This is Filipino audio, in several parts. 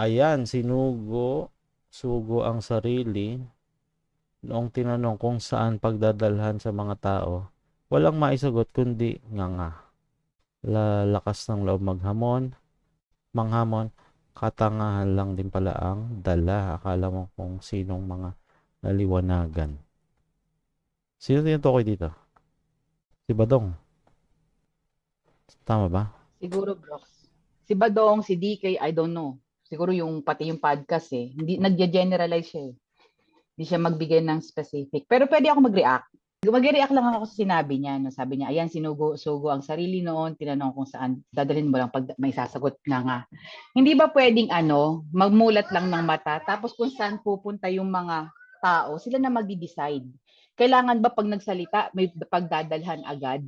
Ayan, sugo ang sarili. Noong tinanong kung saan pagdadalhan sa mga tao, walang maisagot kundi nganga. Lalakas ng loob manghamon, katangahan lang din pala ang dala. Akala mo kung sinong mga naliwanagan. Sino tinutukoy dito? Si Badong. Tama ba? Siguro, Brox. Si Badong, si DK, I don't know. Siguro yung pati yung podcast eh. Hindi nagge-generalize siya eh. Hindi siya magbigay ng specific. Pero pwede ako mag-react. Mag-react lang ako sa sinabi niya. No? Sabi niya, ayan, sugo ang sarili noon. Tinanong kung saan. Dadalhin mo lang pag may sasagot na nga. Hindi ba pwedeng magmulat lang ng mata. Tapos kung saan pupunta yung mga tao, sila na mag-decide. Kailangan ba pag nagsalita, may pagdadalhan agad?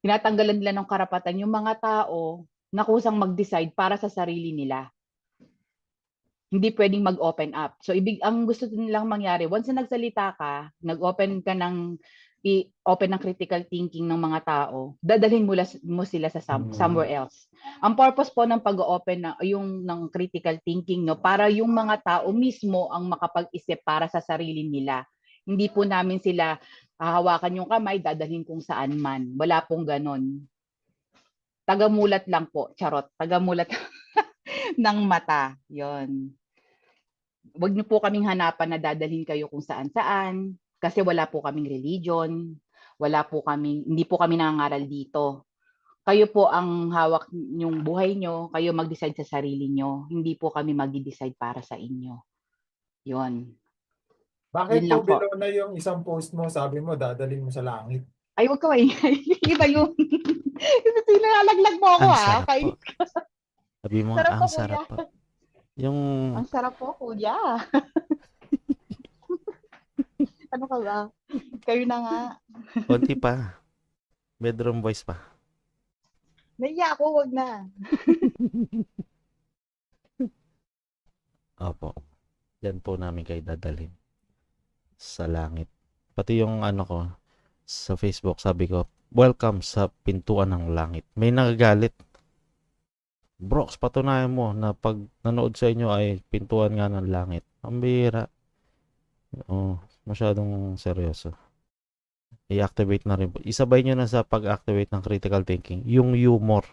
Tinatanggalan nila ng karapatan yung mga tao na kusang mag-decide para sa sarili nila. Hindi pwedeng mag-open up. So ang gusto nilang mangyari, once na nagsalita ka, nag-open ka ng open ng critical thinking ng mga tao, dadalhin mo sila sa somewhere else. Ang purpose po ng pag-open na yung ng critical thinking no para yung mga tao mismo ang makapag-isip para sa sarili nila. Hindi po namin sila hahawakan yung kamay, dadalhin kung saan man. Wala pong ganon. Tagamulat lang po, charot. Tagamulat ng mata. Yon. Wag niyo po kaming hanapan na dadalhin kayo kung saan-saan kasi wala po kaming religion, hindi po kami nangangaral dito. Kayo po ang hawak yung buhay nyo, kayo mag-decide sa sarili nyo, hindi po kami mag-decide para sa inyo. Yon. Bakit Yun po lang po. below na yung isang post mo, sabi mo, dadalhin mo sa langit? Ay, wag ka maingay. Iba yun. Sinalaglag mo ako Ang ha. sarap po. Sabi mo nga, Sarap po, ang sarap kuya. po. Yung, Ang sarap po, kuya. Ano ka ba? Kayo na nga. konti pa. Bedroom voice pa. Naiya ako, wag na. Opo. Yan po namin kayo dadalhin. Sa langit. Pati yung ano ko, sa Facebook, sabi ko, welcome sa pintuan ng langit. May nagagalit. Brox, patunayan mo na pag nanood sa inyo ay pintuan nga ng langit. Ang bihira. Oh, masyadong seryoso. I-activate na rin po. Isabay nyo na sa pag-activate ng critical thinking, yung humor.